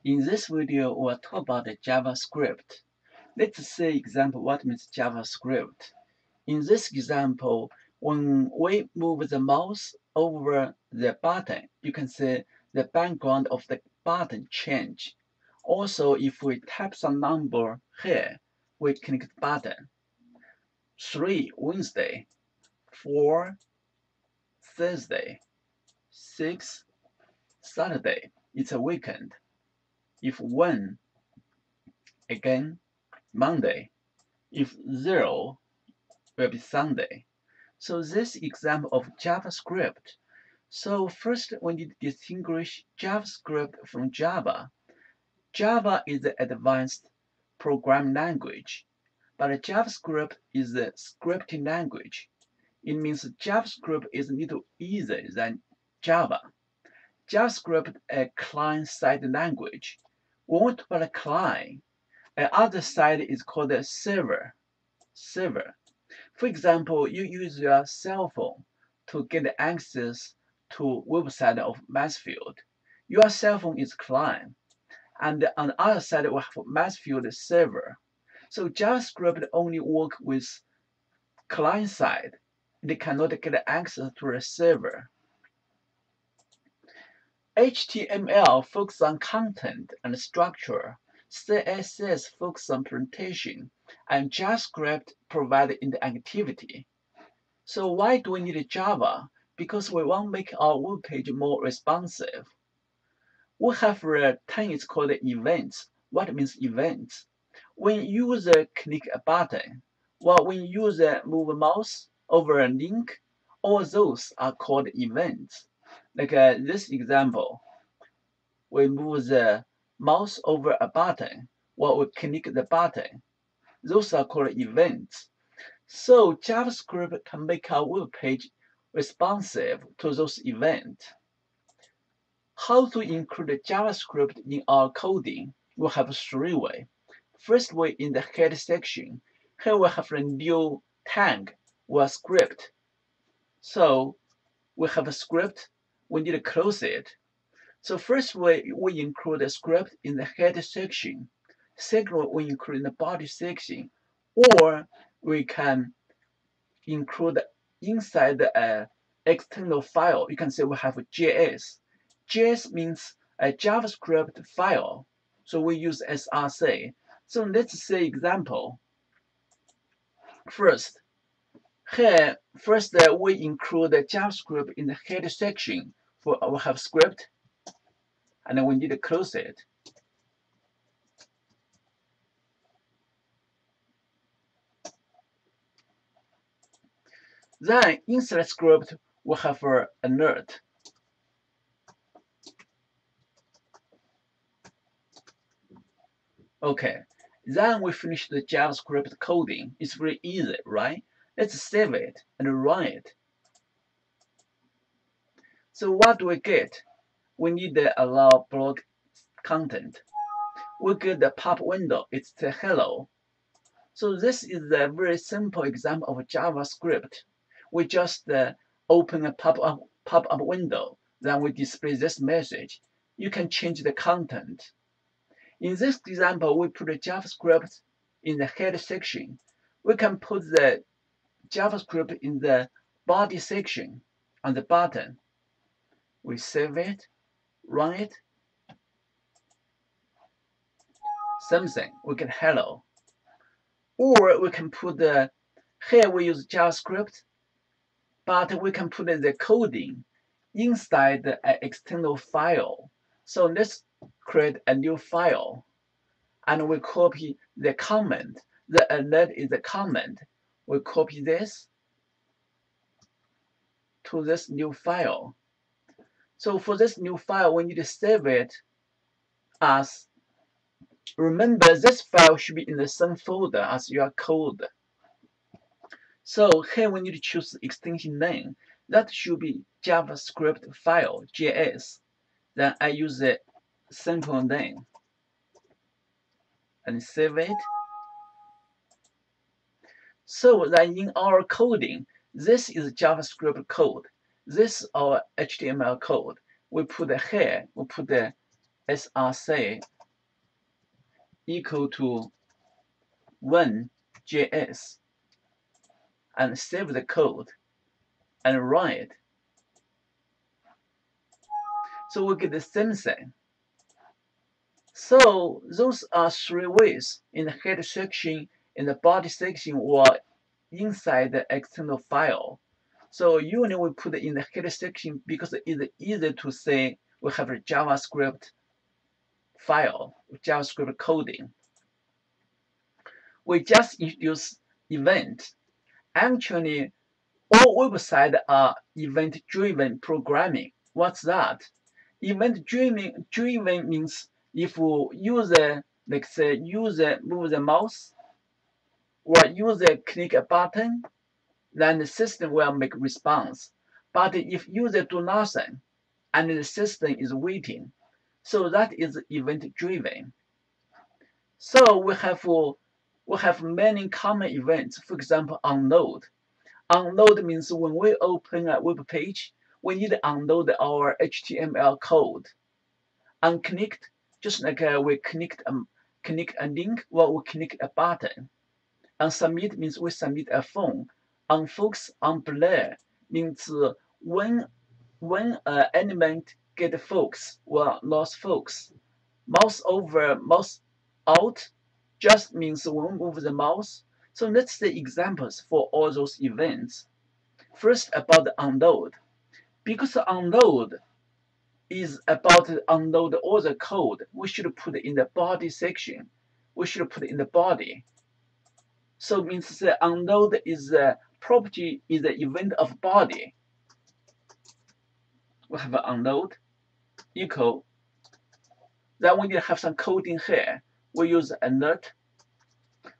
In this video, we'll talk about the JavaScript. Let's see example what means JavaScript. In this example, when we move the mouse over the button, you can see the background of the button change. Also, if we type some number here, we click the button. 3 Wednesday, 4 Thursday, 6 Saturday. It's a weekend. If 1 again Monday. If 0 will be Sunday. So this example of JavaScript. So first we need to distinguish JavaScript from Java. Java is the advanced programming language, but JavaScript is the scripting language. It means JavaScript is a little easier than Java. JavaScript is a client-side language. We want to put a client. The other side is called a server. For example, you use your cell phone to get access to website of Mansfield. Your cell phone is client, and on the other side we have Mansfield server. So JavaScript only work with client side. It cannot get access to the server. HTML focuses on content and structure. CSS focuses on presentation, and JavaScript provides interactivity. So why do we need Java? Because we want to make our web page more responsive. We have a term it's called events. What means events? When user click a button, or when user move a mouse over a link, all those are called events. Like this example, we move the mouse over a button, or we click the button. Those are called events. So JavaScript can make our web page responsive to those events. How to include JavaScript in our coding? We have 3 ways. First way in the head section. Here we have a new tag or script. So we have a script, we need to close it. So first way, we include a script in the head section. Second way, we include in the body section. Or we can include inside the external file. You can say we have a JS. JS means a JavaScript file. So we use src. So let's say example. First, here, we include the JavaScript in the head section. For we have script, and then we need to close it. Then inside script, we have an alert. Okay, then we finish the JavaScript coding. It's very easy, right? Let's save it and run it. So what do we get? We need to allow block content. We get the pop window. It's the hello. So this is a very simple example of JavaScript. We just open a pop-up window. Then we display this message. You can change the content. In this example, we put the JavaScript in the head section. We can put the JavaScript in the body section on the button. We save it, run it. Something, we get hello. Or we can put here we use JavaScript, but we can put the coding inside the external file. So let's create a new file, and we copy the comment. The alert is the comment. We copy this to this new file. So for this new file, we need to save it as, remember this file should be in the same folder as your code. So here we need to choose the extension name. That should be JavaScript file, JS. Then I use the simple name and save it. So then in our coding, this is JavaScript code. This is our HTML code. We put here, we put the src equal to 1.js and save the code and run it. So we get the same thing. So those are three ways: in the header section, in the body section, or inside the external file. So usually we put it in the header section because it's easy to say we have a JavaScript file, JavaScript coding. We just introduce event. Actually, all websites are event-driven programming. What's that? Event-driven means if user, like say, user move the mouse or user click a button, then the system will make response. But if user do nothing and the system is waiting, so that is event-driven. So we have many common events. For example, unload. Unload means when we open a web page, we need to unload our HTML code. Unconnect, just like we connect a link or we connect a button. Unsubmit means we submit a form. Unfocus, unblur means when an element get focus or lost focus. Mouse over, mouse out just means when we move the mouse. So let's see examples for all those events. First, about the unload. Because unload is about to unload all the code, we should put it in the body section. We should put it in the body. So it means the unload is the property, is the event of body. We have an unload equal. Then we need to have some coding here. We use alert.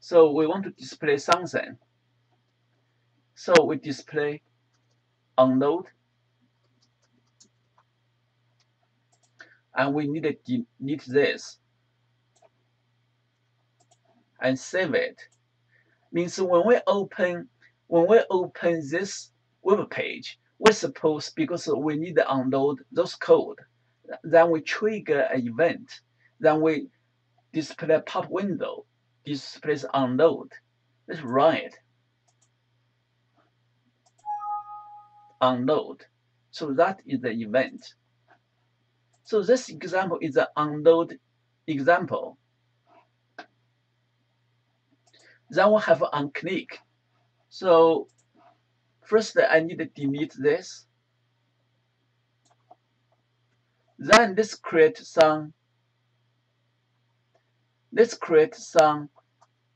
So we want to display something. So we display unload. And we need to delete this and save it. Means when we open this web page, we suppose because we need to unload those code, then we trigger an event, then we display a pop window, displays unload. Let's run it. Unload. So that is the event. So this example is an unload example. Then we have unclick. So first I need to delete this. Then let's create some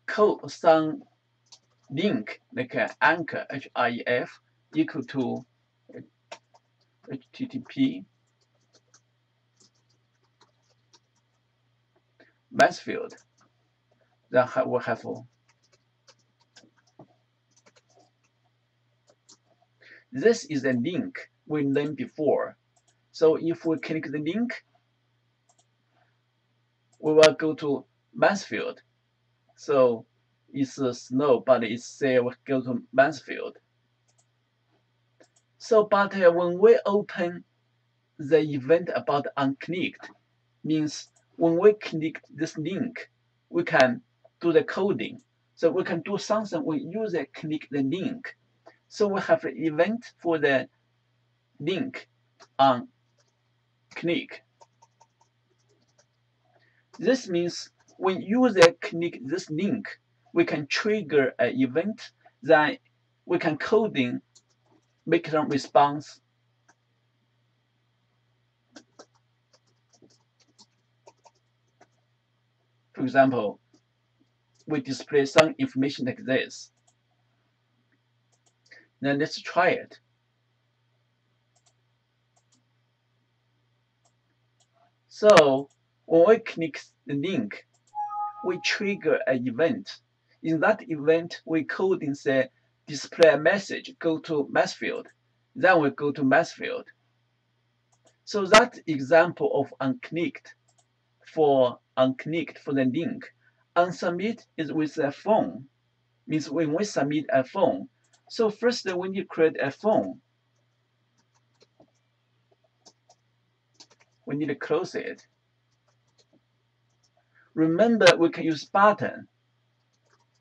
code, some link like anchor HIF equal to HTTP Mansfield. Then we'll have this is a link we learned before. So if we click the link, we will go to Mansfield. So it's snow, but it's say we go to Mansfield. So, but when we open the event about unclicked, means when we click this link, we can do the coding. So we can do something when user click the link. So we have an event for the link on click. This means when user click this link, we can trigger an event, then we can coding, make some response. For example, we display some information like this. Then let's try it. So when we click the link, we trigger an event. In that event, we code and say display a message, go to Mansfield. Then we go to Mansfield. So that example of unclicked for the link. Unsubmit is with a phone, means when we submit a phone. So first we need to create a phone. We need to close it. Remember, we can use button.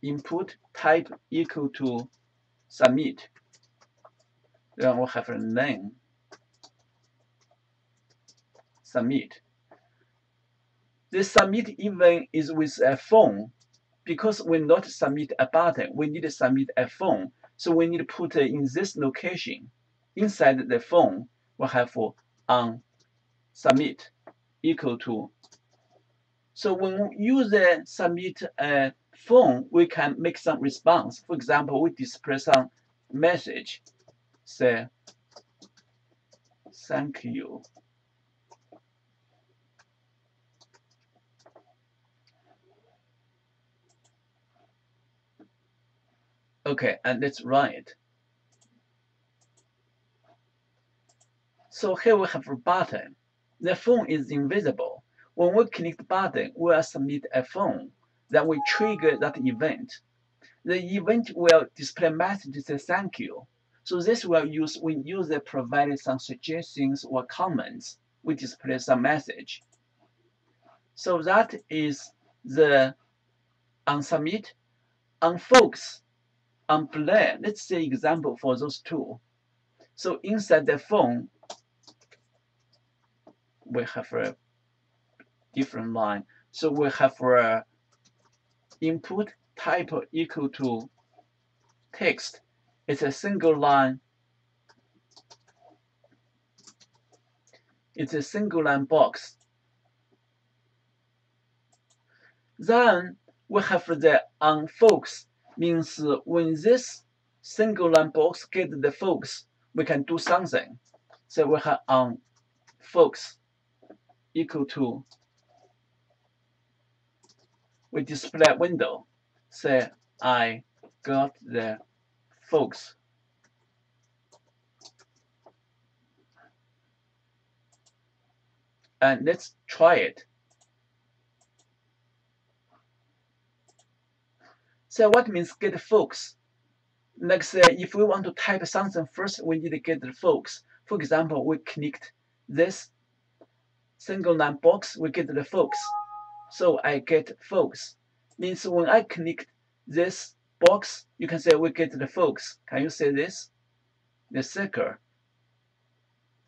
Input type equal to submit. Then we'll have a name. Submit. The submit even is with a phone. Because we not submit a button, we need to submit a phone. So we need to put it in this location. Inside the phone, we'll have on submit equal to. So when user submit a phone, we can make some response. For example, we display some message, say, thank you. Okay, and let's run it. So here we have a button. The phone is invisible. When we click the button, we will submit a phone. Then we trigger that event. The event will display message to say thank you. So this will use when user provided some suggestions or comments, we display some message. So that is the on submit, on focus, on play. Let's see example for those two. So inside the phone, we have a different line. So we have a input type equal to text. It's a single line. It's a single line box. Then we have the on focus, means when this single line box get the focus, we can do something. So we have on focus equal to, we display a window. Say I got the focus. And let's try it. So what means get focus? Like say, if we want to type something first, we need to get the focus. For example, we clicked this single line box, we get the focus. So I get focus. Means when I click this box, you can say we get the focus. Can you say this? The circle.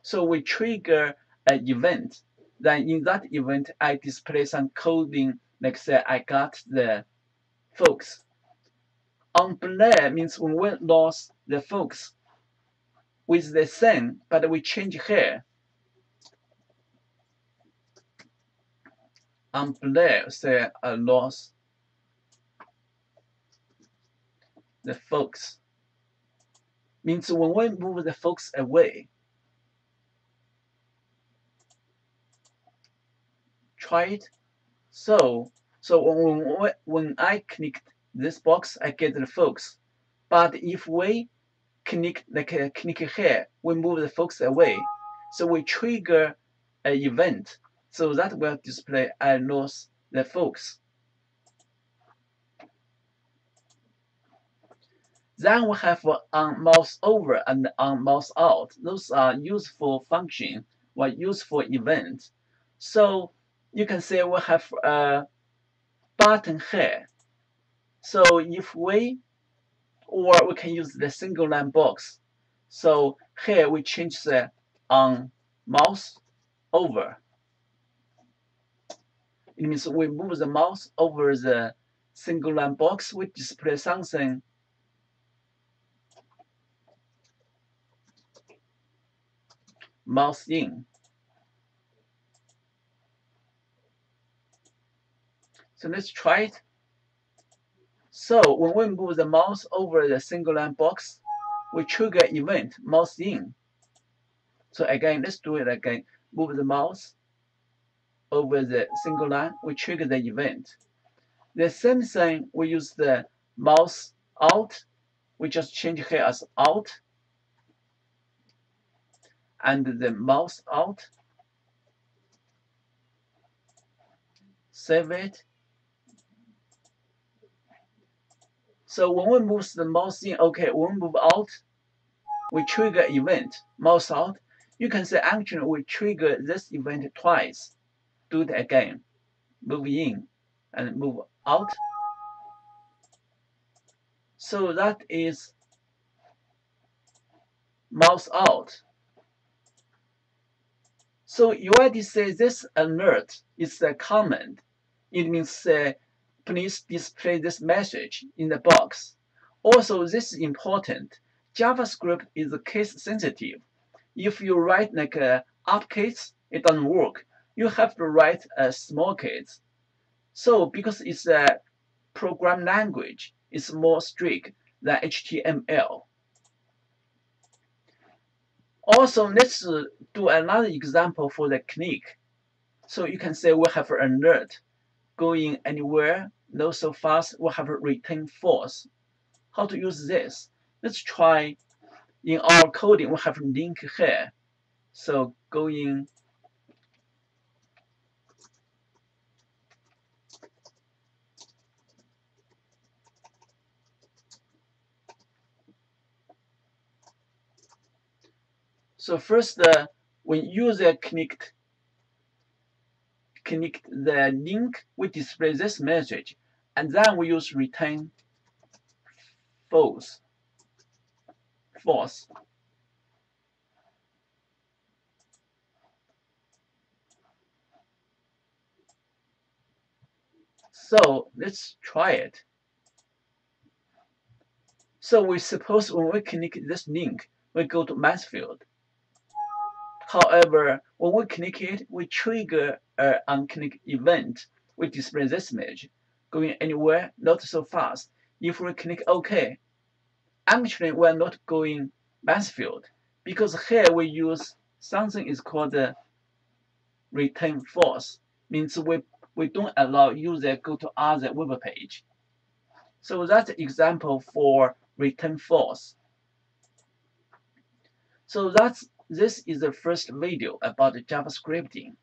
So we trigger an event. Then in that event, I display some coding, like say I got the focus. On blur means when we lost the focus with the same, but we change here. On blur, say I lost the focus. Means when we move the focus away. Try it. So when I click this box, I get the focus. But if we click here, we move the focus away. So we trigger an event. So that will display I lost the focus. Then we have on mouse over and on mouse out. Those are useful function or useful event. So you can say we have a button here. So if we, or we can use the single line box. So here we change the on mouse over. It means we move the mouse over the single line box, we display something. Mouse in. So let's try it. So when we move the mouse over the single line box, we trigger event mouse in. So again, let's do it again. Move the mouse over the single line, we trigger the event. The same thing, we use the mouse out. We just change here as out. And the mouse out. Save it. So when we move the mouse in, okay, when we move out, we trigger event, mouse out. You can say actually we trigger this event twice. Do it again. Move in. and move out. So that is mouse out. So you already say this alert is a comment. It means please display this message in the box. Also, this is important. JavaScript is case sensitive. If you write like a uppercase, it doesn't work. You have to write a small case. So because it's a program language, it's more strict than HTML. Also, let's do another example for the click. So you can say we have an alert going anywhere, not so fast, we have a return false. How to use this? Let's try in our coding, we have a link here. So going so first when user clicked the link, we display this message, and then we use return false. So let's try it. So we suppose when we click this link, we go to Mansfield. However, when we click it, we trigger an unclick event. We display this message, going anywhere, not so fast. If we click OK, actually we're not going Mansfield because here we use something is called return false. Means we don't allow user go to other web page. So that's an example for return false. So this is the first video about JavaScripting.